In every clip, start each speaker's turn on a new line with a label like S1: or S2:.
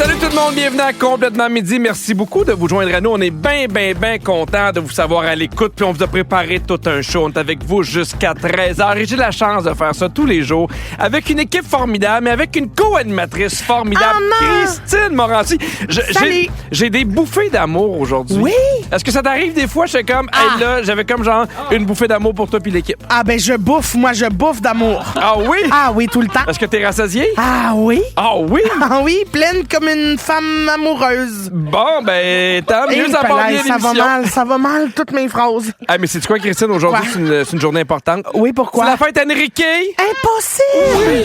S1: Salut tout le monde, bienvenue à Complètement Midi. Merci beaucoup de vous joindre à nous. On est bien contents de vous savoir à l'écoute. Puis on vous a préparé tout un show. On est avec vous jusqu'à 13h. Et j'ai la chance de faire ça tous les jours avec une équipe formidable, mais avec une co-animatrice formidable, Christine Morancy. J'ai des bouffées d'amour aujourd'hui.
S2: Oui?
S1: Est-ce que ça t'arrive des fois? J'étais comme, hey, là, j'avais comme genre une bouffée d'amour pour toi puis l'équipe.
S2: Ah ben je bouffe d'amour.
S1: Ah oui?
S2: Ah oui, tout le temps.
S1: Est-ce que t'es rassasié?
S2: Ah oui?
S1: Ah oui?
S2: Ah oui, pleine comme une femme amoureuse.
S1: Bon, ben, tant mieux, ça part bien l'émission.
S2: Ça va mal, toutes mes phrases.
S1: Ah, mais c'est quoi, Christine? Aujourd'hui, c'est une journée importante.
S2: Oui, pourquoi?
S1: C'est la fête Enrique.
S2: Impossible! Oui.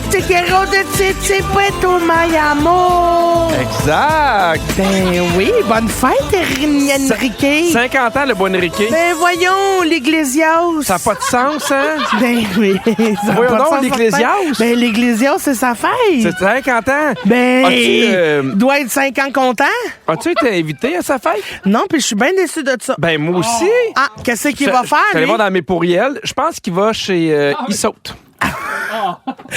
S2: Te quiero decir puesto my amor.
S1: Exact.
S2: Ben oui, bonne fête, Enrique.
S1: 50 ans, le bon Enrique.
S2: Ben voyons, l'Iglesias.
S1: Ça n'a pas de sens, hein?
S2: Ben oui.
S1: Voyons donc, l'Iglesias.
S2: Ben l'Iglesias, c'est sa fête.
S1: C'est 50 ans.
S2: Ben, doit être 5 ans content.
S1: As-tu été invité à sa fête?
S2: Non, puis je suis bien déçu de ça.
S1: Ben moi aussi.
S2: Ah, qu'est-ce qu'il va faire,
S1: Je vais aller voir dans mes pourriels. Je pense qu'il va chez Issaute.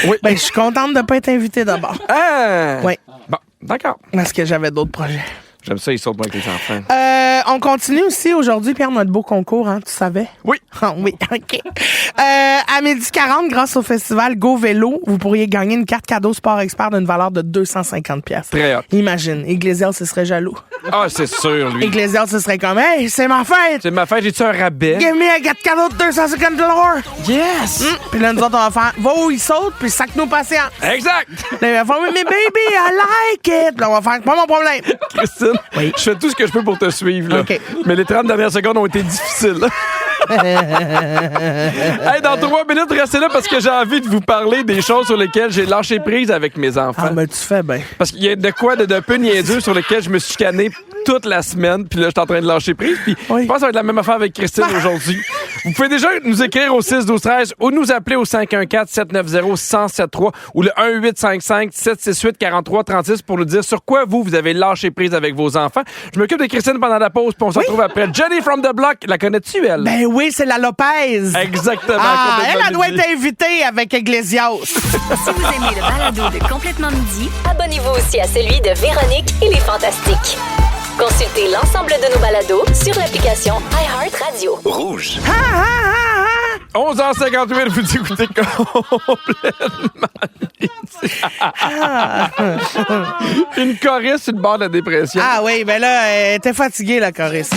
S2: Oui. Ben, je suis contente de ne pas être invitée d'abord.
S1: Ah!
S2: Oui.
S1: Bon, d'accord.
S2: Parce que j'avais d'autres projets.
S1: J'aime ça, ils sautent avec les enfants.
S2: On continue aussi aujourd'hui, Pierre, notre beau concours, hein, tu savais?
S1: Oui.
S2: Ah, oui, OK. À 12h40, grâce au festival Go Vélo, vous pourriez gagner une carte cadeau Sport Expert d'une valeur de 250 pièces.
S1: Très hot.
S2: Imagine, Iglesias, ce serait jaloux.
S1: Ah, c'est sûr, lui.
S2: Iglesias, ce serait comme, hey, c'est ma fête!
S1: C'est ma fête, j'ai-tu un rabais?
S2: Give me a carte cadeau de 250 $.
S1: Yes!
S2: Puis là, nous autres, on va faire, va où il saute, puis sac-nous patience.
S1: Exact!
S2: Là, il va faire, mais baby, I like it. Puis là, on va faire, pas mon problème.
S1: Christine,
S2: oui.
S1: Je fais tout ce que je peux pour te suivre. Là.
S2: Okay.
S1: Mais les 30 dernières secondes ont été difficiles. Hey, dans 3 minutes, restez là parce que j'ai envie de vous parler des choses sur lesquelles j'ai lâché prise avec mes enfants.
S2: Ah, ben tu fais bien.
S1: Parce qu'il y a de quoi de peu niaiseux sur lequel je me suis chicané toute la semaine, puis là, je suis en train de lâcher prise, puis je pense que ça va être la même affaire avec Christine aujourd'hui. Vous pouvez déjà nous écrire au 6-12-13 ou nous appeler au 514-790-1073 ou le 1-855-768-4336 pour nous dire sur quoi vous avez lâché prise avec vos enfants. Je m'occupe de Christine pendant la pause, puis on se retrouve après. Jenny from the Block, la connais-tu, elle?
S2: Ben oui, c'est la Lopez.
S1: Exactement.
S2: Ah, elle doit être invitée avec Iglesias.
S3: Si vous aimez le balado de Complètement Midi, abonnez-vous aussi à celui de Véronique et les Fantastiques. Consultez l'ensemble de nos balados sur l'application iHeartRadio.
S4: Rouge.
S1: 11h58, vous écoutez complètement. Une choriste sur le bord de la dépression.
S2: Ah oui, ben là, elle était fatiguée, la choriste.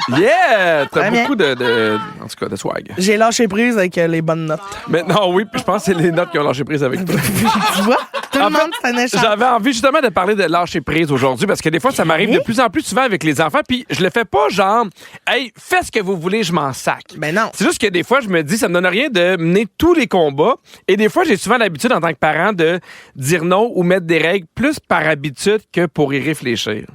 S1: Yeah! T'as beaucoup en tout cas, de swag.
S2: J'ai lâché prise avec les bonnes notes.
S1: Maintenant, oui, puis je pense que c'est les notes qui ont lâché prise avec toi.
S2: Tu vois? Tout le monde, c'est un échange.
S1: J'avais envie justement de parler de lâcher prise aujourd'hui parce que des fois, ça m'arrive de plus en plus souvent avec les enfants, puis je le fais pas genre, hey, fais ce que vous voulez, je m'en sac.
S2: Ben non.
S1: C'est juste que des fois, je me dis, ça me donne rien de mener tous les combats. Et des fois, j'ai souvent l'habitude en tant que parent de dire non ou mettre des règles plus par habitude que pour y réfléchir.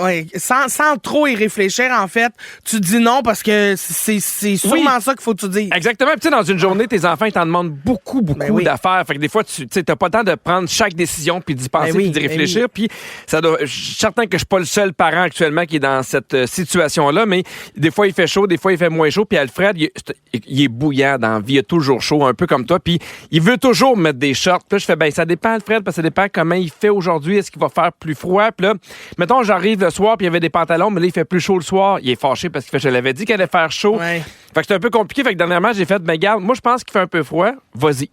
S2: Ouais, sans trop y réfléchir, en fait, tu dis non parce que c'est sûrement ça qu'il faut que tu dises.
S1: Exactement. Puis, tu sais, dans une journée, tes enfants, ils t'en demandent beaucoup d'affaires. Fait que des fois, tu n'as pas le temps de prendre chaque décision puis d'y penser puis d'y réfléchir. Puis, je suis certain que je suis pas le seul parent actuellement qui est dans cette situation-là, mais des fois, il fait chaud, des fois, il fait moins chaud. Puis, Alfred, il est bouillant dans la vie. Il est toujours chaud, un peu comme toi. Puis, il veut toujours mettre des shorts. Puis là, je fais, ben, ça dépend, Alfred, parce que ça dépend comment il fait aujourd'hui. Est-ce qu'il va faire plus froid? Puis là, mettons, j'arrive le soir, puis il y avait des pantalons, mais là, il fait plus chaud le soir. Il est fâché parce que je l'avais dit qu'il allait faire chaud.
S2: Ouais.
S1: Fait que c'était un peu compliqué. Fait que dernièrement, j'ai fait, ben, garde, moi, je pense qu'il fait un peu froid. Vas-y.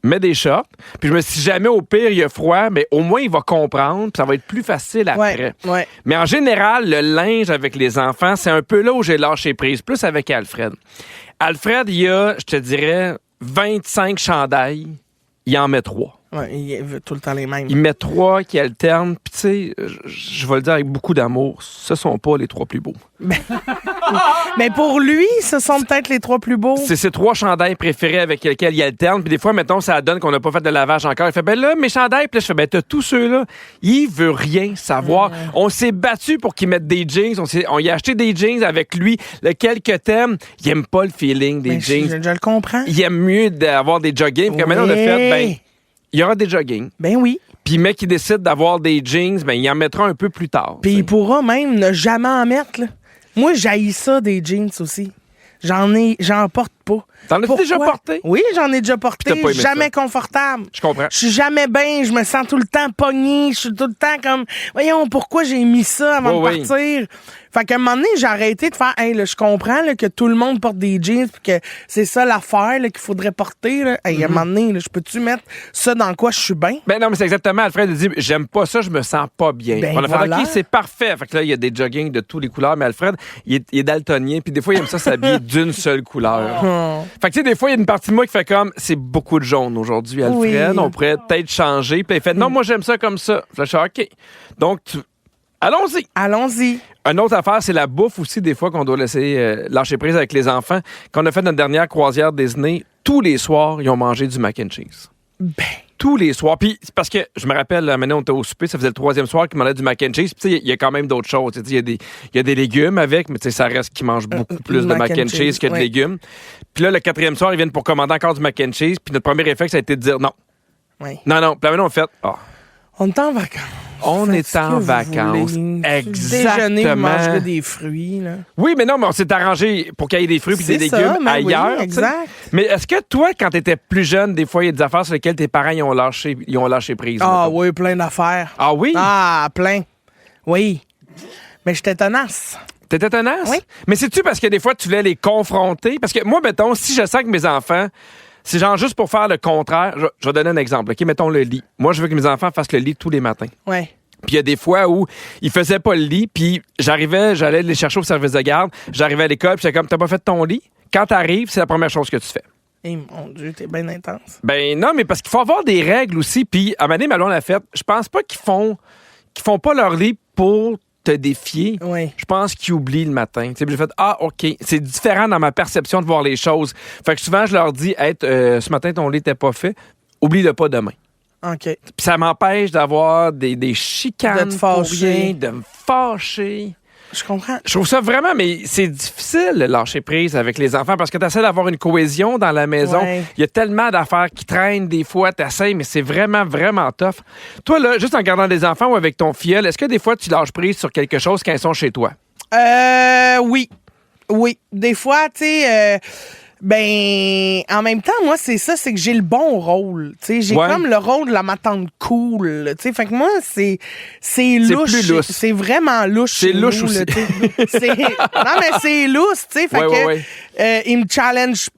S1: Mets des shorts. Puis je me suis dit, si jamais au pire, il y a froid, mais au moins, il va comprendre. Puis ça va être plus facile après.
S2: Ouais.
S1: Mais en général, le linge avec les enfants, c'est un peu là où j'ai lâché prise. Plus avec Alfred. Alfred, il y a, je te dirais, 25 chandails. Il en met 3.
S2: Ouais, il veut tout le temps les mêmes.
S1: Il met 3 qui alternent. Puis tu sais, je vais le dire avec beaucoup d'amour, ce sont pas les 3 plus beaux.
S2: Mais pour lui, ce sont peut-être les 3 plus beaux.
S1: C'est ses 3 chandails préférés avec lesquels il alterne. Puis des fois, mettons, ça donne qu'on n'a pas fait de lavage encore. Il fait, ben là, mes chandails. Puis là, je fais, ben t'as tous ceux-là. Il veut rien savoir. On s'est battu pour qu'il mette des jeans. On y a acheté des jeans avec lui. Lequel que t'aimes, il aime pas le feeling des jeans.
S2: Je le comprends.
S1: Il aime mieux d'avoir des jogging. Puis maintenant, on a fait, ben, il y aura des jogging.
S2: Ben oui.
S1: Puis, mec qui décide d'avoir des jeans, ben il en mettra un peu plus tard.
S2: Puis il pourra même ne jamais en mettre, là. Moi, j'haïs ça des jeans aussi. J'en porte pas.
S1: T'en as déjà porté?
S2: Oui, j'en ai déjà porté.
S1: Puis t'as pas aimé
S2: jamais
S1: ça.
S2: confortable.
S1: Je comprends.
S2: Je suis jamais bien. Je me sens tout le temps pognée. Je suis tout le temps comme, voyons, pourquoi j'ai mis ça avant de partir? Fait qu'à un moment donné, j'ai arrêté de faire, hey, là, je comprends là, que tout le monde porte des jeans puis que c'est ça l'affaire là, qu'il faudrait porter. Là. Hey, à un moment donné, là, je peux-tu mettre ça dans quoi je suis bien?
S1: Ben non, mais c'est exactement. Alfred dit, j'aime pas ça, je me sens pas bien.
S2: Ben
S1: On a fait,
S2: voilà.
S1: OK, c'est parfait. Fait que là, il y a des joggings de tous les couleurs, mais Alfred, il est daltonien, puis des fois, il aime ça s'habiller d'une seule couleur. Fait que tu sais, des fois, il y a une partie de moi qui fait comme, c'est beaucoup de jaune aujourd'hui, Alfred.
S2: Oui.
S1: On pourrait peut-être changer. Puis il fait, non, moi, j'aime ça comme ça. Là, je suis OK. Donc, allons-y.
S2: Allons-y.
S1: Une autre affaire, c'est la bouffe aussi, des fois, qu'on doit laisser lâcher prise avec les enfants. Quand on a fait notre dernière croisière Disney, tous les soirs, ils ont mangé du mac and cheese.
S2: Ben.
S1: Tous les soirs. Puis, c'est parce que je me rappelle, maintenant, on était au souper, ça faisait le 3e soir qu'ils mangeaient du mac and cheese. Puis, tu sais, il y a quand même d'autres choses. Il y a des légumes avec, mais tu sais, ça reste qu'ils mangent beaucoup plus de mac and cheese que de légumes. Puis là, le 4e soir, ils viennent pour commander encore du mac and cheese. Puis notre premier réflexe, ça a été de dire non.
S2: Oui.
S1: Non. Puis là, maintenant, on fait. Oh.
S2: On est en vacances.
S1: On est en vacances. Exactement.
S2: Déjeuner, vous mangerez des fruits. Là.
S1: Oui, mais non, mais on s'est arrangé pour qu'il y ait des fruits et des légumes ailleurs.
S2: Oui, exact.
S1: Mais est-ce que toi, quand tu étais plus jeune, des fois, il y a des affaires sur lesquelles tes parents ils ont lâché prise?
S2: Ah oui, plein d'affaires.
S1: Ah oui?
S2: Ah, plein. Oui. Mais j'étais tenace.
S1: T'étais tenace?
S2: Oui.
S1: Mais c'est-tu parce que des fois, tu voulais les confronter? Parce que moi, mettons, si je sens que mes enfants... C'est genre juste pour faire le contraire. Je vais donner un exemple. OK, mettons le lit. Moi, je veux que mes enfants fassent le lit tous les matins.
S2: Ouais.
S1: Puis il y a des fois où ils faisaient pas le lit, puis j'allais les chercher au service de garde, j'arrivais à l'école, puis j'étais comme, t'as pas fait ton lit? Quand t'arrives, c'est la première chose que tu fais.
S2: Eh mon Dieu, t'es bien intense.
S1: Ben non, mais parce qu'il faut avoir des règles aussi. Puis à Mané, Malon l'a fait. Je pense pas qu'ils font pas leur lit pour te défier.
S2: Oui.
S1: Je pense qu'ils oublient le matin. Tu sais, j'ai fait, OK, c'est différent dans ma perception de voir les choses. Fait que souvent, je leur dis, ce matin, ton lit n'était pas fait. Oublie-le pas demain.
S2: OK.
S1: Puis ça m'empêche d'avoir des chicanes
S2: de te fâcher.
S1: pour rien, de me fâcher.
S2: Je comprends.
S1: Je trouve ça vraiment, mais c'est difficile de lâcher prise avec les enfants parce que tu essaies d'avoir une cohésion dans la maison.
S2: Ouais.
S1: Il y a tellement d'affaires qui traînent des fois, tu essaies, mais c'est vraiment, vraiment tough. Toi, là, juste en gardant des enfants ou avec ton filleul, est-ce que des fois tu lâches prise sur quelque chose quand ils sont chez toi?
S2: Oui. Oui. Des fois, tu sais... en même temps, moi, c'est que j'ai le bon rôle. Tu sais, j'ai comme le rôle de la matante cool. Tu sais, fait que moi, c'est louche.
S1: C'est plus louche.
S2: C'est vraiment louche.
S1: C'est louche aussi.
S2: Non, mais c'est louche, tu sais. Fait que ils me challenge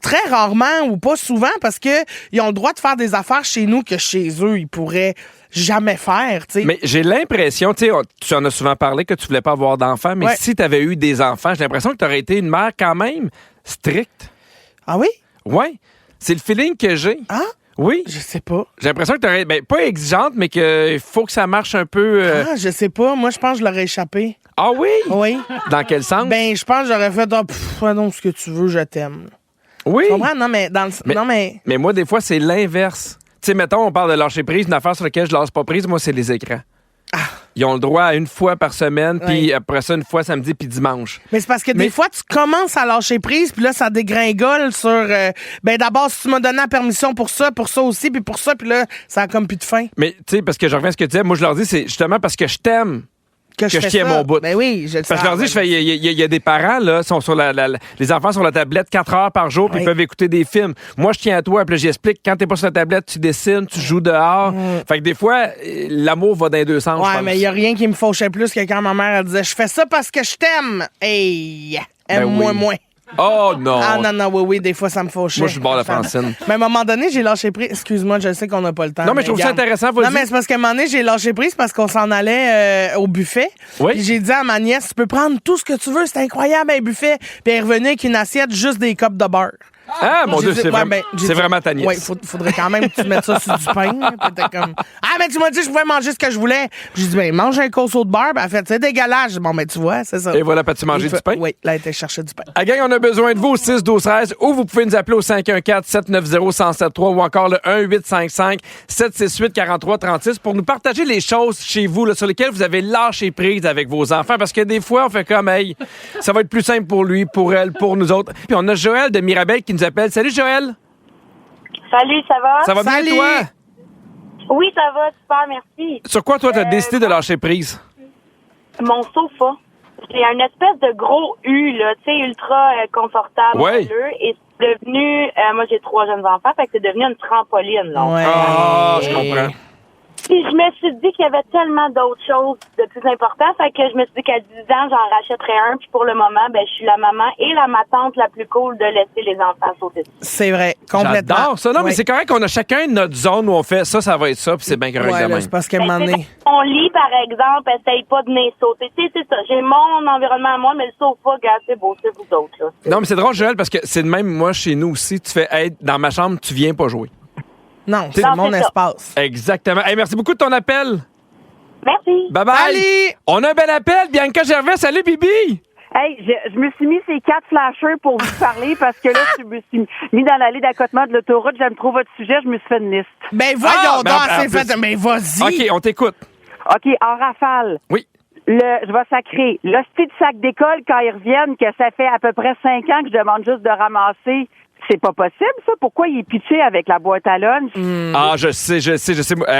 S2: très rarement ou pas souvent parce que ils ont le droit de faire des affaires chez nous que chez eux, ils pourraient jamais faire, tu sais.
S1: Mais j'ai l'impression, tu sais, tu en as souvent parlé que tu voulais pas avoir d'enfants, mais si tu avais eu des enfants, j'ai l'impression que tu aurais été une mère quand même stricte.
S2: Ah oui?
S1: Oui. C'est le feeling que j'ai.
S2: Ah?
S1: Oui.
S2: Je sais pas.
S1: J'ai l'impression que tu aurais, pas exigeante, mais qu'il faut que ça marche un peu.
S2: Ah, je sais pas. Moi, je pense que je l'aurais échappé.
S1: Ah oui?
S2: Oui.
S1: Dans quel sens?
S2: Je pense que j'aurais fait, non, ce que tu veux, je t'aime.
S1: Oui.
S2: Tu comprends? Non, mais
S1: Mais moi, des fois, c'est l'inverse. Tu sais, mettons, on parle de lâcher prise. Une affaire sur laquelle je lâche pas prise, moi, c'est les écrans.
S2: Ah.
S1: Ils ont le droit à une fois par semaine, puis après ça, une fois samedi, puis dimanche.
S2: Mais c'est parce que des fois, tu commences à lâcher prise, puis là, ça dégringole sur... d'abord, si tu m'as donné la permission pour ça aussi, puis pour ça, puis là, ça a comme plus de fin.
S1: Mais, tu sais, parce que je reviens à ce que tu disais, moi, je leur dis, c'est justement parce que je t'aime. Que je tiens mon bout.
S2: Ben oui, je le sais.
S1: Parce que je leur dis, il y a des parents, là, sont sur les enfants sur la tablette 4 heures par jour, puis ils peuvent écouter des films. Moi, je tiens à toi, puis là, j'explique, quand t'es pas sur la tablette, tu dessines, tu joues dehors. Fait que des fois, l'amour va dans les deux sens, je pense.
S2: Mais il y a rien qui me fauchait plus que quand ma mère, elle disait, je fais ça parce que je t'aime. Hey, aime-moi moins.
S1: Oh non!
S2: Ah non, oui, des fois, ça me fauchait.
S1: Moi, je suis bord de Francine.
S2: Mais à un moment donné, j'ai lâché prise. Excuse-moi, je sais qu'on n'a pas le temps.
S1: Non, mais je trouve ça intéressant.
S2: Non, mais c'est parce qu'à un moment donné, j'ai lâché prise parce qu'on s'en allait au buffet.
S1: Oui.
S2: Puis j'ai dit à ma nièce, tu peux prendre tout ce que tu veux, c'est incroyable, un buffet. Puis elle est revenue avec une assiette juste des copes de beurre.
S1: Ah, mon Dieu, c'est vraiment ta nièce.
S2: Oui, faudrait quand même que tu mettes ça sur du pain. Puis t'es comme, mais tu m'as dit que je pouvais manger ce que je voulais. Puis j'ai dit, mange un corso de beurre. Puis elle fait, c'est dégueulasse. Bon, tu vois, c'est ça.
S1: Et voilà, peux-tu manger du pain?
S2: Oui, là, elle était chercher du pain.
S1: À gang, on a besoin de vous au 6-12-13 ou vous pouvez nous appeler au 514-790-1073 ou encore le 1-855-768-4336 pour nous partager les choses chez vous là, sur lesquelles vous avez lâché prise avec vos enfants. Parce que des fois, on fait comme, hey, ça va être plus simple pour lui, pour elle, pour nous autres. Puis on a Joël de Mirabel qui nous appelle. Salut, Joël.
S4: Salut, ça va?
S1: Ça va bien,
S2: Salut.
S1: toi?
S4: Oui, ça va, super, merci.
S1: Sur quoi, toi, t'as décidé de lâcher prise?
S4: Mon sofa. C'est un espèce de gros U, là, tu sais, ultra confortable.
S1: Oui.
S4: Et c'est devenu... moi, j'ai 3 jeunes enfants, fait que c'est devenu une trampoline, là.
S2: Ouais.
S1: Ah, je comprends.
S4: Puis je me suis dit qu'il y avait tellement d'autres choses de plus importantes, fait que je me suis dit qu'à 10 ans, j'en rachèterais un. Puis pour le moment, je suis la maman et ma tante la plus cool de laisser les enfants sauter.
S2: C'est vrai, complètement.
S1: J'adore ça. Non, mais c'est correct qu'on a chacun notre zone où on fait ça va être ça, puis c'est bien correct de même.
S2: C'est parce qu'à un moment donné...
S4: Mon lit, par exemple, essaye pas de venir sauter. Tu sais, c'est ça. J'ai mon environnement à moi, mais le sofa, gars, c'est beau, c'est vous autres, là.
S1: Non, mais c'est drôle, Joël, parce que c'est de même, moi, chez nous aussi, tu fais, hey, dans ma chambre, tu viens pas jouer.
S2: Non, c'est mon espace.
S1: Exactement. Hey, merci beaucoup de ton appel.
S4: Merci.
S1: Bye-bye.
S2: Salut.
S1: On a un bel appel. Bianca Gervais. Salut, Bibi.
S5: Hey, je me suis mis ces 4 flashers pour vous parler parce que là, je me suis mis dans l'allée d'accotement de l'autoroute. J'aime trop votre sujet. Je me suis fait une liste.
S2: Ben voyons donc, c'est
S1: plus...
S2: fait. Mais vas-y.
S1: OK, on t'écoute.
S5: OK, en rafale.
S1: Oui.
S5: Je vais sacrer. L'hostie de sac d'école, quand ils reviennent, que ça fait à peu près 5 ans que je demande juste de ramasser. C'est pas possible, ça? Pourquoi il est pitché avec la boîte à lunch?
S1: Ah, je sais.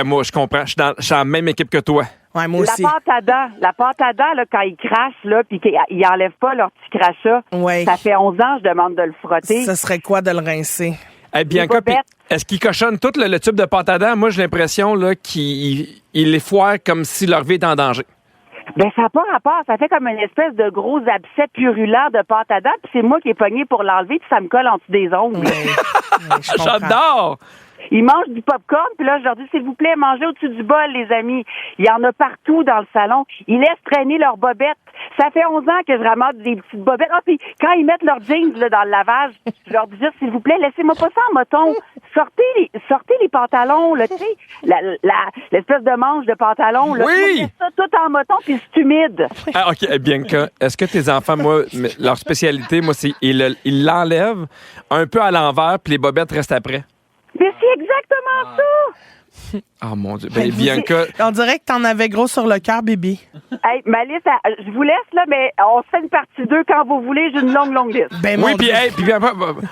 S1: Moi, je comprends. Je suis dans la même équipe que toi.
S2: Ouais, moi aussi.
S5: La pâte à dents, là, quand ils crachent, là, puis qu'ils enlèvent pas leur petit crachat, ça fait 11 ans, je demande de le frotter.
S2: Ça serait quoi de le rincer?
S1: Hey, Bianca, est-ce qu'il cochonne tout le tube de pâte à dents? Moi, j'ai l'impression là, qu'il les foire comme si leur vie était en danger.
S5: Ben, ça n'a pas rapport. Ça fait comme une espèce de gros abcès purulent de pâte à dents, puis c'est moi qui ai pogné pour l'enlever, puis ça me colle en dessous des ongles.
S1: J'adore!
S5: Ils mangent du popcorn, puis là, je leur dis, s'il vous plaît, mangez au-dessus du bol, les amis. Il y en a partout dans le salon. Ils laissent traîner leurs bobettes. Ça fait 11 ans que je ramasse des petites bobettes. Ah, puis quand ils mettent leurs jeans là, dans le lavage, je leur dis juste, s'il vous plaît, laissez-moi pas ça en moton. Sortez les pantalons, là, tu sais, l'espèce de manche de pantalon. Là,
S1: oui!
S5: Ça tout en moton, puis c'est humide.
S1: Ah, OK, Bianca, est-ce que tes enfants, moi, leur spécialité, moi, c'est ils l'enlèvent un peu à l'envers, puis les bobettes restent après?
S5: Mais c'est exactement ça!
S1: Ah, mon Dieu. Ben, Bianca...
S2: On dirait que t'en avais gros sur le cœur, bébé.
S5: Hey, ma liste, je vous laisse, là, mais on se fait une partie 2 quand vous voulez. J'ai une longue liste.
S2: Ben,
S1: oui, puis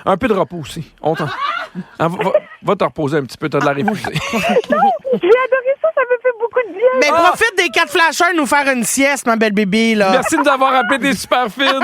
S1: un peu de repos aussi. Va te reposer un petit peu, t'as de la réfusée.
S5: J'ai adoré ça, ça me fait beaucoup de bien.
S2: Mais profite des 4 flashers nous faire une sieste, ma belle bébé, là.
S1: Merci de nous avoir appelé des super fines.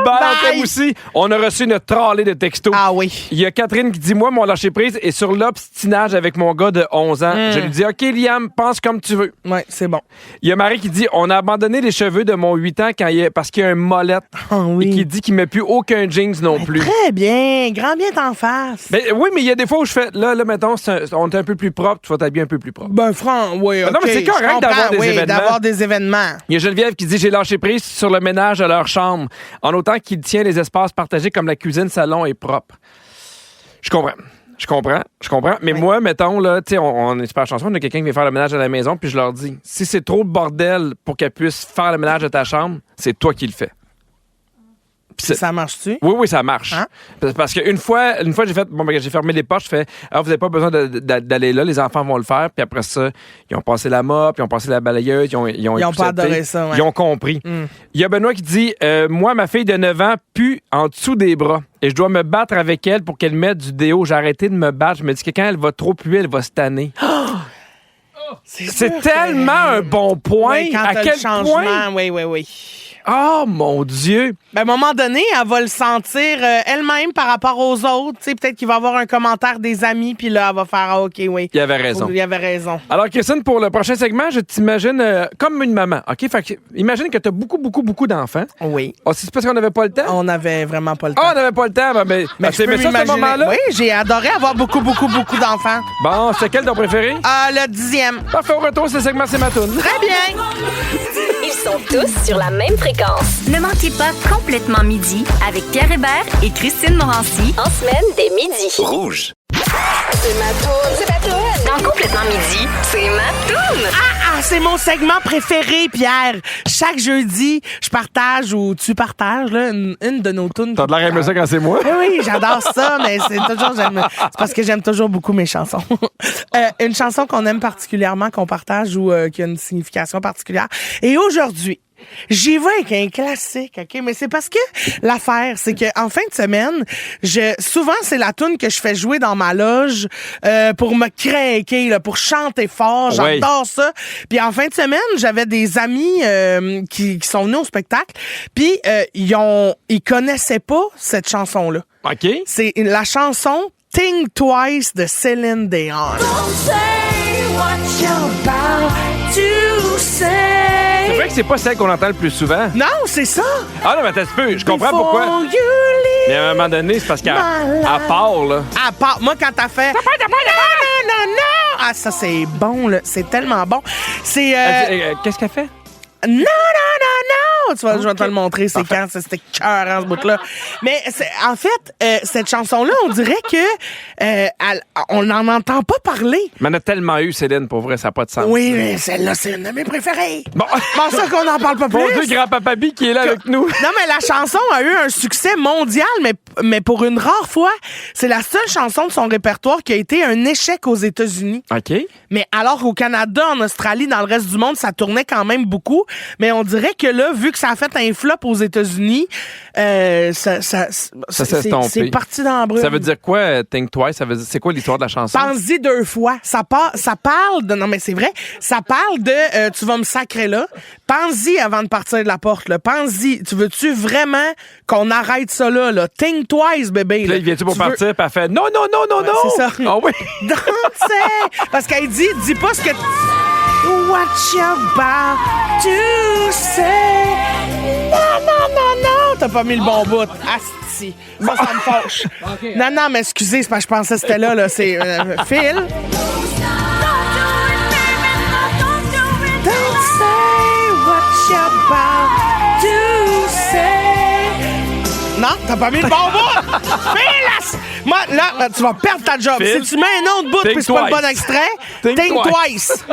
S1: Bye. Aussi. On a reçu une tralée de textos.
S2: Ah oui.
S1: Il y a Catherine qui dit, moi, mon lâcher prise est sur l'obstinage avec mon gars de 11 ans. Je lui dis, OK, Liam, pense comme tu veux.
S2: Ouais, c'est bon.
S1: Il y a Marie qui dit, on a abandonné les cheveux de mon 8 ans parce qu'il y a un molette.
S2: Oui.
S1: Et qui dit qu'il met plus aucun jeans non plus.
S2: Très bien. Grand bien t'en face.
S1: Ben, oui, mais il y a des fois où je fais, là mettons, on est un peu plus propre, tu vas t'habiller un peu plus propre.
S2: Ben, oui, OK.
S1: Non, mais c'est correct
S2: d'avoir des événements.
S1: Il y a Geneviève qui dit, j'ai lâché prise sur le ménage de leur chambre, en autant qu'il tient les espaces partagés comme la cuisine, salon est propre. Je comprends. Mais moi, mettons, là, tu sais, on est super chanceux, on a quelqu'un qui vient faire le ménage à la maison, puis je leur dis, si c'est trop de bordel pour qu'elle puisse faire le ménage de ta chambre, c'est toi qui le fais.
S2: Ça marche-tu?
S1: Oui, ça marche.
S2: Hein?
S1: Parce qu'une fois, j'ai fermé les portes, je fais, vous n'avez pas besoin d'aller là, les enfants vont le faire. Puis après ça, ils ont passé la mop, ils ont passé la balayeuse, ils ont
S2: pas adoré ça, ouais.
S1: Ils ont compris. Il y a Benoît qui dit, moi, ma fille de 9 ans pue en dessous des bras. Et je dois me battre avec elle pour qu'elle mette du déo. J'ai arrêté de me battre. Je me dis que quand elle va trop puer, elle va se tanner. C'est tellement un bon point.
S2: Oui, quand
S1: à quel point?
S2: Oui.
S1: Oh, mon Dieu!
S2: Ben, à un moment donné, elle va le sentir elle-même par rapport aux autres. T'sais, peut-être qu'il va y avoir un commentaire des amis, puis là, elle va faire OK, oui.
S1: Il avait raison.
S2: Il avait raison.
S1: Alors, Christine, pour le prochain segment, je t'imagine comme une maman. OK? Fait que, imagine que tu as beaucoup d'enfants.
S2: Oui.
S1: Oh, c'est parce qu'on n'avait pas le temps?
S2: On n'avait vraiment pas le temps.
S1: On n'avait pas le temps. Mais
S2: tu peux
S1: ça, ce moment-là?
S2: Oui, j'ai adoré avoir beaucoup d'enfants.
S1: Bon, c'est quel ton préféré?
S2: Le 10e.
S1: Parfait, au retour, ce segment, c'est ma toune.
S2: Très bien.
S3: Ils sont tous sur la même fréquence. Ne manquez pas Complètement Midi avec Pierre Hébert et Christine Morancy en semaine dès midi.
S6: Rouge.
S3: C'est ma toune. Dans Complètement Midi, c'est ma toune.
S2: C'est mon segment préféré, Pierre. Chaque jeudi, je partage ou tu partages là, une de nos tunes.
S1: T'as de l'air aimé ça quand c'est moi?
S2: Oui, j'adore ça, mais c'est parce que j'aime toujours beaucoup mes chansons. Une chanson qu'on aime particulièrement, qu'on partage ou qui a une signification particulière. Et aujourd'hui, J'y vais avec un classique, OK? Mais c'est parce que l'affaire, c'est que en fin de semaine, souvent, c'est la toune que je fais jouer dans ma loge pour me craquer, là, pour chanter fort. J'adore ça. Puis en fin de semaine, j'avais des amis qui sont venus au spectacle, puis ils connaissaient pas cette chanson-là.
S1: OK.
S2: C'est la chanson Think Twice de Céline Dion. Don't say what you're about to say.
S1: C'est vrai que c'est pas celle qu'on entend le plus souvent.
S2: Non, c'est ça.
S1: Ah non, mais attends un peu, je comprends pourquoi. Mais à un moment donné, c'est parce qu'elle part, là.
S2: Elle part. Moi, quand t'as fait... Non. Ah, ça, c'est bon, là. C'est tellement bon. C'est...
S1: Qu'est-ce qu'elle fait?
S2: Non. Tu vois, je vais te le montrer, c'est quand c'était cœur ce bout-là. Mais en fait, cette chanson-là, on dirait que on n'en entend pas parler.
S1: Mais on a tellement eu, Céline, pour vrai, ça n'a pas de sens.
S2: Oui, mais celle-là, c'est une de mes préférées.
S1: Bon,
S2: ça qu'on n'en parle pas plus.
S1: Bon Dieu, grand-papa Bi qui est là avec nous.
S2: Non, mais la chanson a eu un succès mondial, mais pour une rare fois, c'est la seule chanson de son répertoire qui a été un échec aux États-Unis.
S1: OK.
S2: Mais alors qu'au Canada, en Australie, dans le reste du monde, ça tournait quand même beaucoup. Mais on dirait que là, vu que ça a fait un flop aux États-Unis, c'est parti dans la brume.
S1: Ça veut dire quoi, Think Twice? C'est quoi l'histoire de la chanson?
S2: Pense-y 2 fois. Ça parle de... Non, mais c'est vrai. Ça parle de tu vas me sacrer là. Pense-y avant de partir de la porte. Là. Pense-y. Tu veux-tu vraiment qu'on arrête ça là? Think twice, bébé.
S1: Là, il vient-tu pour partir? Puis elle fait non.
S2: C'est ça.
S1: Ah oui.
S2: Donc, parce qu'elle dit pas ce que... What you about to say? Non. T'as pas mis le bon bout. Asti. Ça me fâche. Okay. Non, mais excusez, c'est parce que je pensais que c'était là. C'est Phil. Don't say what you about to say. Non, t'as pas mis le bon bout. Phil! Moi, là, tu vas perdre ta job.
S1: Phil,
S2: si tu mets un autre bout puis c'est pas le bon extrait, think twice.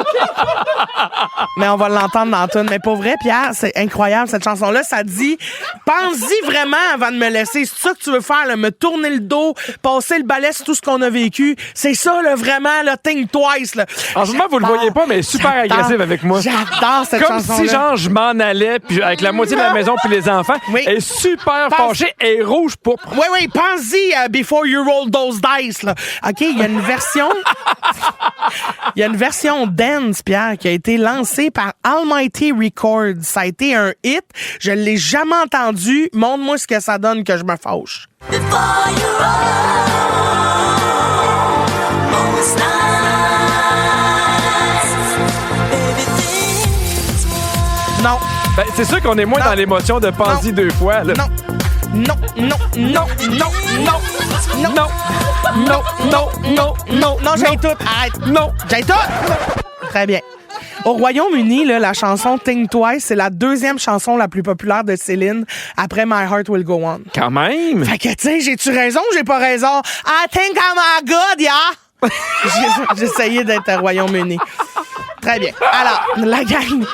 S2: Mais on va l'entendre dans la tune. Mais pour vrai, Pierre, c'est incroyable cette chanson-là. Ça dit, pense-y vraiment avant de me laisser. C'est ça que tu veux faire, là, me tourner le dos, passer le balai sur tout ce qu'on a vécu. C'est ça, là, vraiment, là, think twice. Là.
S1: En ce moment, vous le voyez pas, mais elle est super agressive avec moi.
S2: J'adore cette chanson-là.
S1: Comme si, genre, je m'en allais, puis avec la moitié de la maison puis les enfants. Oui. Elle est super fâchée, elle est rouge pourpre.
S2: Oui, pense-y before you roll those dice, là. OK, il y a une version... Il y a une version dance, Pierre, qui a été lancée par Almighty Records. Ça a été un hit. Je ne l'ai jamais entendu. Montre-moi ce que ça donne que je me fâche. Non.
S1: Ben, c'est sûr qu'on est moins dans l'émotion de pense-y 2 fois, là.
S2: Non, j'ai tout. Arrête.
S1: Non.
S2: J'ai tout. Très bien. Au Royaume-Uni, là, la chanson Think Twice, c'est la 2e chanson la plus populaire de Céline après My Heart Will Go On.
S1: Quand même.
S2: Fait que, tu sais, j'ai-tu raison ou j'ai pas raison? I think I'm good, yeah! J'ai essayé d'être au Royaume-Uni. Très bien. Alors, la gang,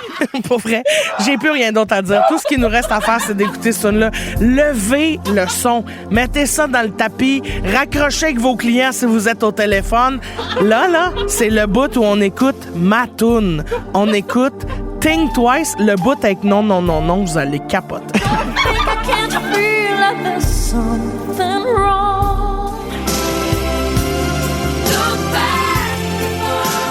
S2: pour vrai, j'ai plus rien d'autre à dire. Tout ce qui nous reste à faire, c'est d'écouter ce son-là. Levez le son. Mettez ça dans le tapis. Raccrochez avec vos clients si vous êtes au téléphone. Là, c'est le bout où on écoute ma toune. On écoute Think Twice, le bout avec non, vous allez capoter.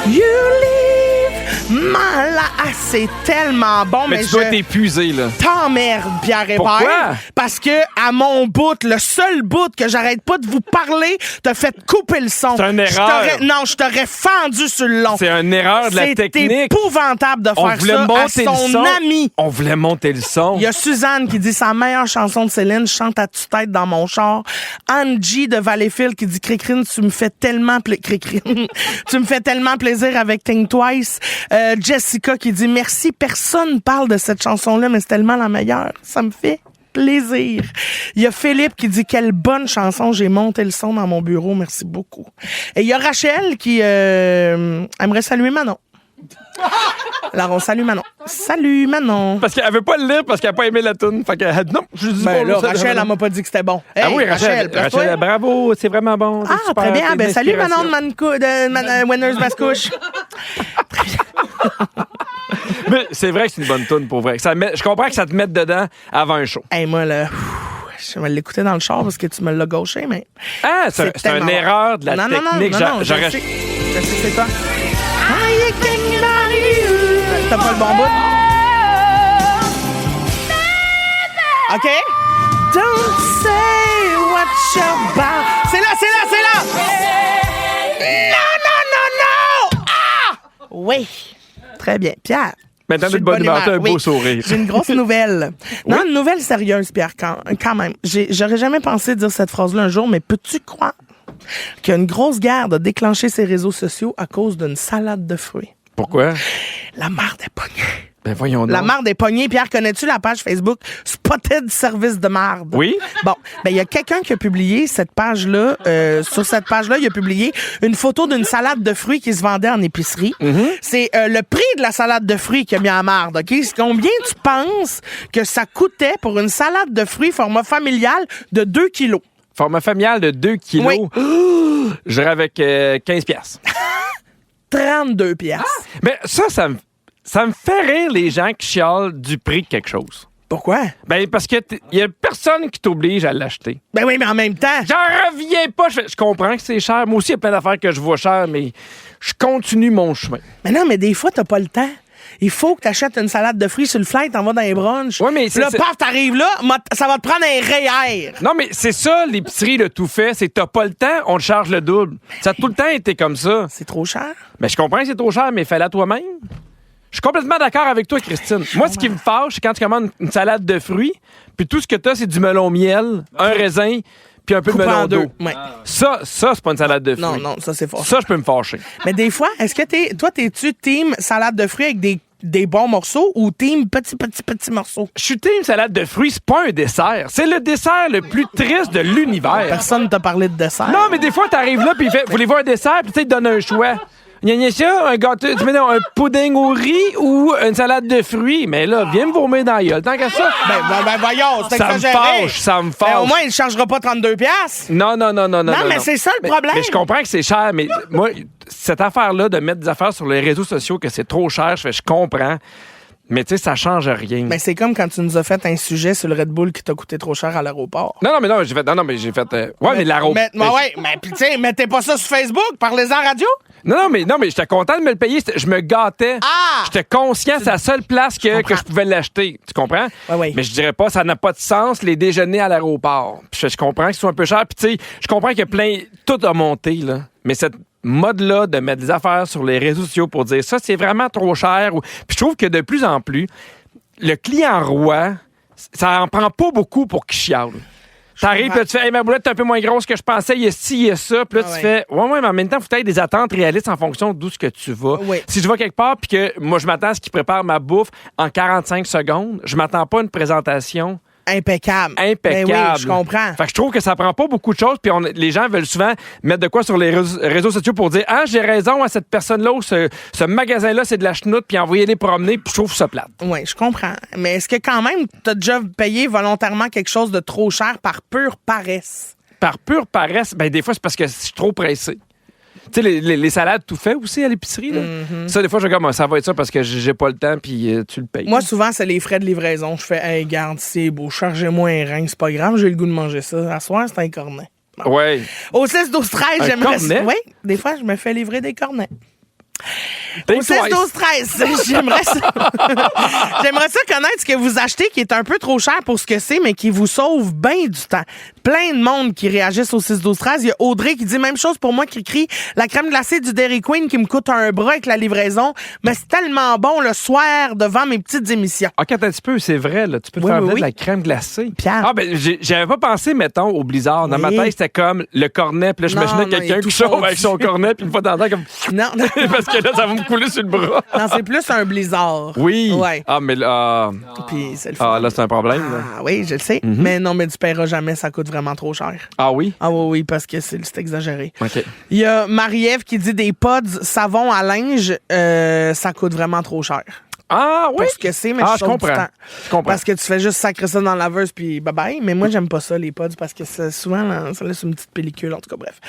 S2: You leave my life. Ah, c'est tellement bon, mais
S1: tu dois t'épuiser, là.
S2: T'emmerdes, Pierre Hébert.
S1: Pourquoi?
S2: Parce que, à mon bout, le seul bout que j'arrête pas de vous parler, t'as fait couper le son.
S1: C'est une erreur.
S2: Je t'aurais fendu sur le long.
S1: C'est une erreur de la technique.
S2: C'est épouvantable de faire ça à son ami.
S1: On voulait monter le son.
S2: Il y a Suzanne qui dit sa meilleure chanson de Céline, je chante à tue-tête dans mon char. Angie de Valleyfield qui dit Cricrine, tu me fais tellement tu me fais tellement plaisir avec Think Twice. Jessica qui dit merci, personne parle de cette chanson-là, mais c'est tellement la meilleure. Ça me fait plaisir. Il y a Philippe qui dit quelle bonne chanson, j'ai monté le son dans mon bureau, merci beaucoup. Et il y a Rachel qui aimerait saluer Manon. Alors on salue Manon. Salut Manon.
S1: Parce qu'elle veut pas le lire parce qu'elle a pas aimé la toune. Fait que non, je dis
S2: ben là, Rachel, elle m'a pas dit que c'était bon. Hey,
S1: oui, Rachel, bravo, c'est vraiment bon.
S2: Ah, super, très bien. Ben salut Manon de Winners Mascouche. Très bien.
S1: Mais c'est vrai que c'est une bonne toune, pour vrai. Je comprends que ça te mette dedans avant un show.
S2: Hey, moi, là, je vais l'écouter dans le char parce que tu me l'as gauché, mais...
S1: Ah, c'est une erreur de la technique.
S2: Non, je sais c'est quoi. T'as pas le bon bout? OK? Don't say what you're about. C'est là! Non! Ah! Oui. Très bien. Pierre.
S1: Maintenant, de bonne humeur, t'as un beau sourire.
S2: J'ai une grosse nouvelle. Non, une nouvelle sérieuse, Pierre, quand même. J'aurais jamais pensé dire cette phrase-là un jour, mais peux-tu croire qu'il y a une grosse guerre de déclencher ces réseaux sociaux à cause d'une salade de fruits?
S1: Pourquoi?
S2: La marde est pognée.
S1: Ben voyons donc.
S2: La marde est pognée. Pierre, connais-tu la page Facebook Spotted Service de marde?
S1: Oui.
S2: Bon, ben il y a quelqu'un qui a publié cette page-là. Sur cette page-là, il a publié une photo d'une salade de fruits qui se vendait en épicerie. C'est le prix de la salade de fruits qui a mis en marde, OK? Combien tu penses que ça coûtait pour une salade de fruits format familial de 2 kilos?
S1: Format familial de 2 kilos?
S2: Oui.
S1: J'irais avec 15 piastres.
S2: 32 piastres.
S1: Mais ça me fait rire les gens qui chialent du prix de quelque chose.
S2: Pourquoi?
S1: Ben, parce que y a personne qui t'oblige à l'acheter.
S2: Ben oui, mais en même temps...
S1: J'en reviens pas. Je comprends que c'est cher. Moi aussi, il y a plein d'affaires que je vois cher, mais je continue mon chemin.
S2: Mais non, mais des fois, t'as pas le temps. Il faut que tu achètes une salade de fruits sur le fly, t'en vas dans les brunchs.
S1: Oui, mais
S2: là, paf, t'arrives là, ça va te prendre un REER.
S1: Non, mais c'est ça, l'épicerie, le tout fait. C'est que t'as pas le temps, on te charge le double. Ça a tout le temps été comme ça.
S2: C'est trop cher.
S1: Mais je comprends que c'est trop cher, mais fais-la toi-même. Je suis complètement d'accord avec toi, Christine. Moi, ce qui me fâche, c'est quand tu commandes une salade de fruits, puis tout ce que t'as, c'est du melon miel, un raisin, puis un peu de melon d'eau.
S2: Ouais.
S1: Ça, c'est pas une salade de fruits.
S2: Non, ça, c'est fort.
S1: Ça, je peux me fâcher.
S2: Mais des fois, est-ce que t'es-tu team salade de fruits avec des bons morceaux ou team petits morceaux?
S1: Je suis team salade de fruits, c'est pas un dessert. C'est le dessert le plus triste de l'univers.
S2: Personne t'a parlé de dessert.
S1: Non, mais des fois, t'arrives là, puis il fait, voulez-vous un dessert? Puis tu sais, il te donne un choix. Il y a ça, un gâteau, tu mets un pudding au riz ou une salade de fruits. Mais là, viens me vomir dans la gueule. Tant qu'à ça.
S2: Ben voyons, c'est exagéré.
S1: Ça me fâche.
S2: Au moins, il ne chargera pas 32 piastres.
S1: Non. Non,
S2: mais c'est ça le problème.
S1: Mais je comprends que c'est cher, mais moi, cette affaire-là de mettre des affaires sur les réseaux sociaux que c'est trop cher, je comprends. Mais tu sais, ça change rien.
S2: Mais c'est comme quand tu nous as fait un sujet sur le Red Bull qui t'a coûté trop cher à l'aéroport.
S1: Non, mais j'ai fait. Mais l'aéroport.
S2: Mais tu sais, mettez pas ça sur Facebook, parlez-en à radio.
S1: Non, mais j'étais content de me le payer. Je me gâtais.
S2: Ah!
S1: J'étais conscient que c'est la seule place que je pouvais l'acheter. Tu comprends?
S2: Oui.
S1: Mais je dirais pas, ça n'a pas de sens, les déjeuners à l'aéroport. Puis je comprends que ce soit un peu cher. Puis tu sais, je comprends que tout a monté, là. Mais cette mode-là de mettre des affaires sur les réseaux sociaux pour dire ça, c'est vraiment trop cher. Puis je trouve que de plus en plus, le client roi, ça en prend pas beaucoup pour qu'il chiale. T'arrives, puis tu fais, hey, ma boulette est un peu moins grosse que je pensais, il y a ci, il y a ça. Puis là, tu fais, ouais, mais en même temps, il faut que tu aies des attentes réalistes en fonction d'où ce que tu vas.
S2: Oui.
S1: Si je vais quelque part, puis que moi, je m'attends à ce qu'il prépare ma bouffe en 45 secondes, je m'attends pas à une présentation
S2: impeccable.
S1: Ben oui,
S2: je comprends.
S1: Fait que je trouve que ça prend pas beaucoup de choses, puis les gens veulent souvent mettre de quoi sur les réseaux sociaux pour dire, ah, j'ai raison, à cette personne-là ou ce magasin-là, c'est de la chenoute, puis envoyer les promener, puis je trouve ça plate.
S2: Oui, je comprends. Mais est-ce que quand même, t'as déjà payé volontairement quelque chose de trop cher par pure paresse?
S1: Par pure paresse? Ben, des fois, c'est parce que je suis trop pressé. Tu sais, les salades tout fait aussi à l'épicerie, là. Mm-hmm. Ça, des fois, je regarde, ça va être ça parce que j'ai pas le temps, puis tu le payes.
S2: Moi, souvent, c'est les frais de livraison. Je fais, hey, garde, c'est beau, chargez-moi un rein, c'est pas grave, j'ai le goût de manger ça. À soir, c'est un cornet. Bon.
S1: Ouais.
S2: Au 6, 12, 13, j'aimerais ça. Oui, des fois, je me fais livrer des cornets. Au 16, 12, 13, j'aimerais ça. J'aimerais ça connaître ce que vous achetez qui est un peu trop cher pour ce que c'est, mais qui vous sauve bien du temps. Plein de monde qui réagissent au 6, 12, 13. Il y a Audrey qui dit même chose pour moi, qui écrit la crème glacée du Dairy Queen qui me coûte un bras avec la livraison, mais c'est tellement bon le soir devant mes petites émissions.
S1: OK, attends un petit peu, c'est vrai, là. Tu peux te faire de la crème glacée.
S2: Pierre.
S1: Ah, ben, j'avais pas pensé, mettons, au blizzard. Dans ma tête, c'était comme le cornet, puis là, j'imaginais quelqu'un qui chauffe avec son cornet, puis une fois dans le temps, comme.
S2: Non.
S1: Parce que là, ça va me couler sur le bras.
S2: Non, c'est plus un blizzard.
S1: Oui.
S2: Ouais.
S1: Ah, mais là.
S2: Puis c'est le fun.
S1: Ah, là, c'est un problème. Là.
S2: Ah, oui, je le sais. Mm-hmm. Mais non, mais tu paieras jamais, ça coûte vraiment trop cher.
S1: Ah oui?
S2: Ah oui, parce que c'est exagéré.
S1: OK.
S2: Il y a Marie-Ève qui dit des pods savon à linge, ça coûte vraiment trop cher.
S1: Ah oui?
S2: Pour ce que c'est, mais
S1: je comprends.
S2: Parce que tu fais juste sacrer ça dans la laveuse puis bye-bye. Mais moi, j'aime pas ça, les pods, parce que souvent, là, ça laisse une petite pellicule. En tout cas, bref.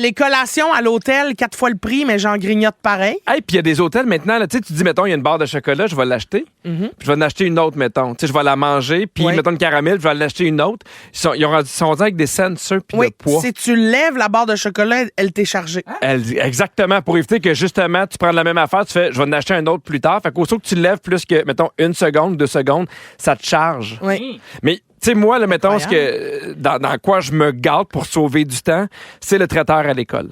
S2: Les collations à l'hôtel, 4 fois le prix, mais j'en grignote pareil.
S1: Hey, puis il y a des hôtels maintenant, là, tu dis, mettons, il y a une barre de chocolat, je vais l'acheter. Puis je vais en acheter une autre, mettons. Tu sais, je vais la manger, puis mettons une caramel, je vais en acheter une autre. Ils sont rendus avec des sensors puis de poids.
S2: Si tu lèves la barre de chocolat, elle t'est chargée.
S1: Exactement, pour éviter que justement, tu prends la même affaire, tu fais, je vais en acheter un autre plus tard. Fait qu'au que tu lèves plus que, mettons, 1 seconde, 2 secondes, ça te charge.
S2: Oui.
S1: Mais, tu sais, moi, là, mettons, dans quoi je me garde pour sauver du temps, c'est le traiteur à l'école.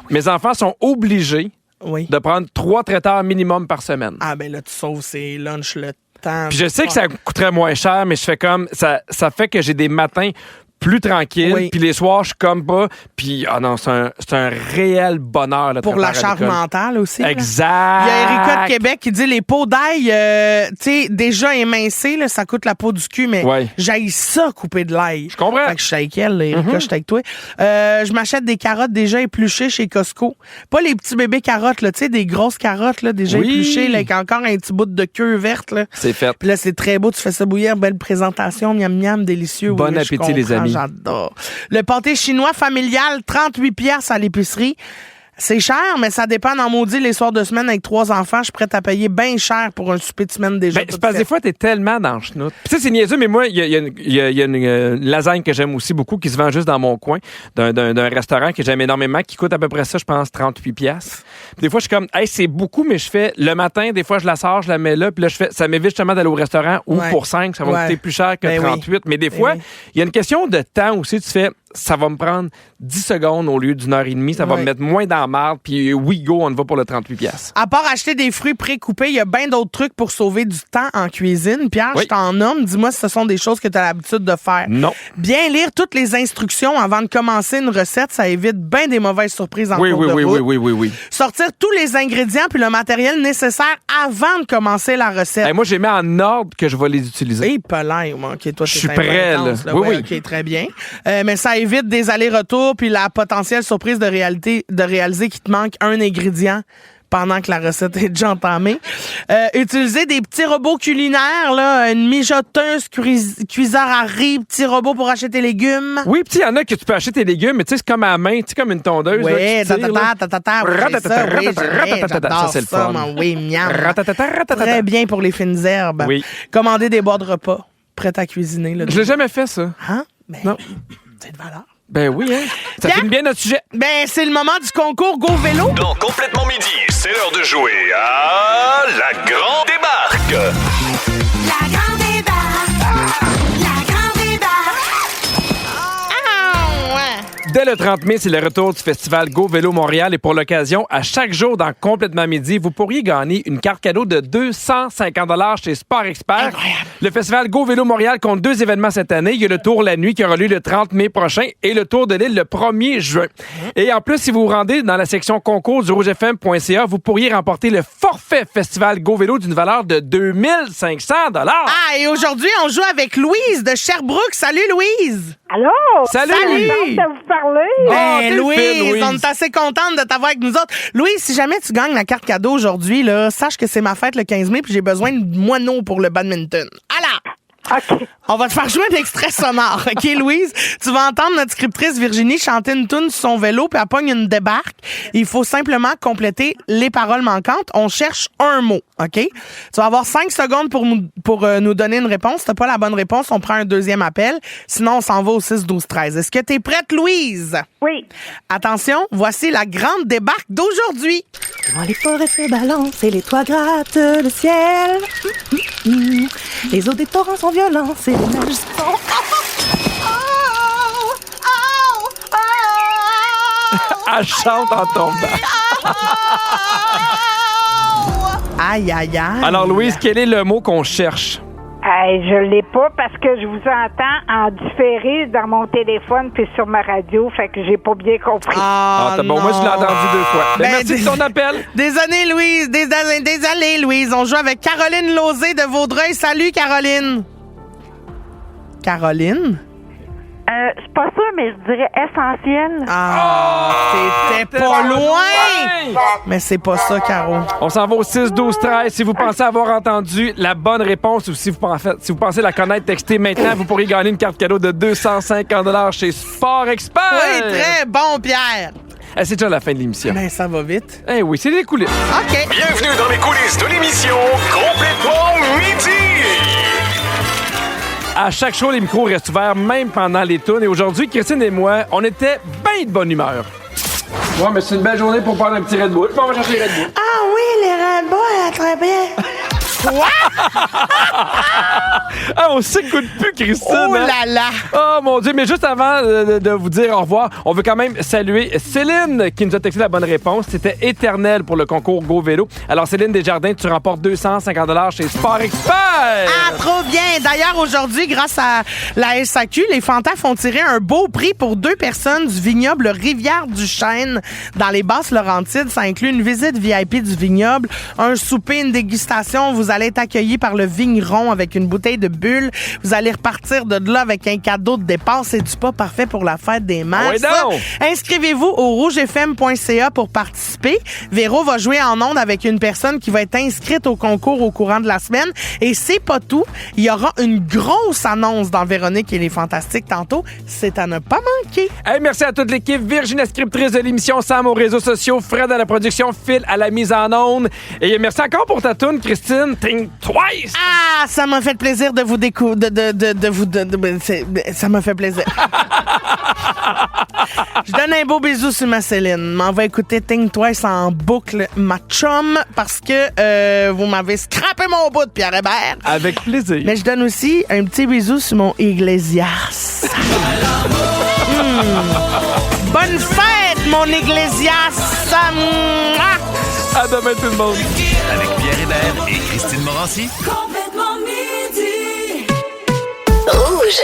S1: Mes enfants sont obligés de prendre 3 traiteurs minimum par semaine.
S2: Ah, ben là, tu sauves ces lunchs, le temps.
S1: Puis je sais que ça coûterait moins cher, mais je fais comme, ça fait que j'ai des matins plus tranquille, puis les soirs, je suis comme pas, puis c'est un réel bonheur. Là,
S2: pour la charge mentale aussi.
S1: Exact.
S2: Il y a Erika de Québec qui dit les peaux d'ail, tu sais, déjà émincées, là, ça coûte la peau du cul, mais j'haïs ça, couper de l'ail.
S1: Je comprends.
S2: Fait que je suis avec elle, Erika, je suis avec toi. Je m'achète des carottes déjà épluchées chez Costco. Pas les petits bébés carottes, là, tu sais, des grosses carottes, là, déjà épluchées, là, avec encore un petit bout de queue verte, là.
S1: C'est fait.
S2: Puis là, c'est très beau, tu fais ça bouillir, belle présentation, miam miam, délicieux.
S1: Bon appétit, les amis.
S2: J'adore. Le pâté chinois familial, 38 piastres à l'épicerie. C'est cher, mais ça dépend en maudit les soirs de semaine avec 3 enfants. Je suis prête à payer bien cher pour un souper de semaine déjà.
S1: C'est parce que des fois, t'es tellement dans le chenoute. Tu sais, c'est niaiseux, mais moi, il y a une lasagne que j'aime aussi beaucoup qui se vend juste dans mon coin, d'un restaurant que j'aime énormément, qui coûte à peu près ça, je pense, 38 piastres. Des fois, je suis comme, hey, c'est beaucoup, mais je fais le matin, des fois, je la sors, je la mets là, puis là, ça m'évite justement d'aller au restaurant ou pour 5, ça va me coûter plus cher que 38. Mais des fois, il y a une question de temps aussi. Tu fais, ça va me prendre 10 secondes au lieu d'une heure et demie. Ça va me mettre moins dans la marde. Puis go, on va pour le 38 piastres.
S2: À part acheter des fruits pré-coupés, il y a bien d'autres trucs pour sauver du temps en cuisine. Pierre, je t'en nomme. Dis-moi si ce sont des choses que tu as l'habitude de faire.
S1: Non.
S2: Bien lire toutes les instructions avant de commencer une recette, ça évite bien des mauvaises surprises en cours de route.
S1: Oui.
S2: Sortir tous les ingrédients puis le matériel nécessaire avant de commencer la recette.
S1: Moi, j'ai mis en ordre que je vais les utiliser.
S2: Et pelin, OK, toi,
S1: je suis prêt, là. Oui.
S2: OK, très bien. Mais ça évite des allers-retours puis la potentielle surprise de réaliser qu'il te manque un ingrédient pendant que la recette est déjà entamée. Utiliser des petits robots culinaires, là, une mijoteuse, cuiseur à riz, petit robot pour acheter tes légumes.
S1: Oui, puis il y en a que tu peux acheter tes légumes, mais tu sais, c'est comme à la main, tu sais, comme une tondeuse.
S2: Oui, j'adore
S1: ça, c'est le fun.
S2: Oui, miam. Très bien pour les fines herbes.
S1: Oui.
S2: Commander des boîtes de repas prêtes à cuisiner. Là,
S1: je l'ai jamais fait, ça.
S2: Hein? Ben,
S1: non.
S2: C'est de valeur.
S1: Ben oui, hein? Ça filme bien notre sujet.
S2: Ben, c'est le moment du concours Go Vélo.
S6: Dans Complètement Midi, c'est l'heure de jouer à La Grande Débarque.
S7: La Grande Débarque. La Grande Débarque.
S2: Ah, ouais.
S1: Dès le 30 mai, c'est le retour du festival Go Vélo Montréal et pour l'occasion, à chaque jour dans Complètement Midi, vous pourriez gagner une carte cadeau de 250 $ chez Sport Expert.
S2: Incroyable.
S1: Le festival Go Vélo Montréal compte 2 événements cette année. Il y a le Tour la nuit qui aura lieu le 30 mai prochain et le Tour de l'île le 1er juin. Et en plus, si vous vous rendez dans la section concours du rougefm.ca, vous pourriez remporter le forfait festival Go Vélo d'une valeur de 2500 $.
S2: Ah, et aujourd'hui, on joue avec Louise de Sherbrooke. Salut, Louise!
S5: Allô?
S1: Salut!
S5: Ça vous parler?
S2: Ben, Louise,
S1: Louise,
S2: on est assez contente de t'avoir avec nous autres. Louise, si jamais tu gagnes la carte cadeau aujourd'hui, là, sache que c'est ma fête le 15 mai puis j'ai besoin de moineaux pour le badminton. Alors!
S5: OK.
S2: On va te faire jouer un extrait sonore, OK, Louise? Tu vas entendre notre scriptrice Virginie chanter une toune sur son vélo, puis elle pogne une débarque. Il faut simplement compléter les paroles manquantes. On cherche un mot, OK? Tu vas avoir 5 secondes pour nous donner une réponse. Si t'as pas la bonne réponse, on prend un deuxième appel. Sinon, on s'en va au 6-12-13. Est-ce que t'es prête, Louise?
S5: Oui.
S2: Attention, voici la grande débarque d'aujourd'hui.
S8: Quand les forêts se balancent et les toits grattent le ciel. Les eaux des torrents sont violentes et les neiges sont...
S1: Elle chante en tombant.
S2: Aïe, aïe, aïe.
S1: Alors, Louise, quel est le mot qu'on cherche?
S5: Je l'ai pas parce que je vous entends en différé dans mon téléphone puis sur ma radio, fait que j'ai pas bien compris.
S1: Bon, moi, je l'ai entendu 2 fois. Merci de ton appel.
S2: Désolé, Louise. Désolé, Louise. On joue avec Caroline Lauzé de Vaudreuil. Salut, Caroline. Caroline?
S5: C'est pas ça, mais je dirais essentiel.
S2: Ah, t'étais pas loin! Mais c'est pas ça, Caro.
S1: On s'en va au 6-12-13. Si vous pensez avoir entendu la bonne réponse ou si vous pensez la connaître, textez maintenant. Vous pourrez gagner une carte cadeau de 250 chez Sport Expert.
S2: Oui, très bon, Pierre.
S1: C'est déjà la fin de l'émission.
S2: Ben, ça va vite.
S1: Eh oui, c'est les coulisses.
S2: OK.
S6: Bienvenue dans les coulisses de l'émission Complètement Midi.
S1: À chaque show, les micros restent ouverts, même pendant les tunes. Et aujourd'hui, Christine et moi, on était bien de bonne humeur. Ouais, mais c'est une belle journée pour prendre un petit Red Bull. On va chercher les Red Bull.
S2: Ah oui, les Red Bull, très bien. Quoi?
S1: Ah, on s'écoute plus, Christine.
S2: Oh là là!
S1: Oh mon Dieu, mais juste avant de vous dire au revoir, on veut quand même saluer Céline qui nous a texté la bonne réponse. C'était éternel pour le concours Go Vélo. Alors Céline Desjardins, tu remportes 250 chez Sport Expert.
S2: Ah, trop bien! D'ailleurs, aujourd'hui, grâce à la SAQ, les Fantas font tirer un beau prix pour 2 personnes du vignoble Rivière-du-Chêne dans les Basses-Laurentides. Ça inclut une visite VIP du vignoble, un souper, une dégustation. Vous allez être accueillis par le vigneron avec une bouteille de bulle. Vous allez repartir de là avec un cadeau de départ. C'est-tu pas parfait pour la fête des mères?
S1: Oui, donc.
S2: Inscrivez-vous au rougefm.ca pour participer. Véro va jouer en ondes avec une personne qui va être inscrite au concours au courant de la semaine. Et c'est pas tout. Il y aura une grosse annonce dans Véronique et les Fantastiques tantôt. C'est à ne pas manquer.
S1: Hey, merci à toute l'équipe. Virginie, scriptrice de l'émission, Sam aux réseaux sociaux, Fred à la production, Phil à la mise en onde. Et merci encore pour ta toune, Christine. Think Twice.
S2: Ah, ça m'a fait plaisir de vous découvrir. Ça m'a fait plaisir. Je donne un beau bisou sur ma Céline. M'en va écouter Think Twice en boucle, ma chum, parce que vous m'avez scrappé mon bout de Pierre Hébert.
S1: Avec plaisir.
S2: Mais je donne aussi un petit bisou sur mon Iglesias. Bonne fête, mon Iglesias.
S1: À demain, tout le monde.
S9: Avec Pierre Hébert et Christine Morancy.
S7: Complètement midi.
S3: Rouge.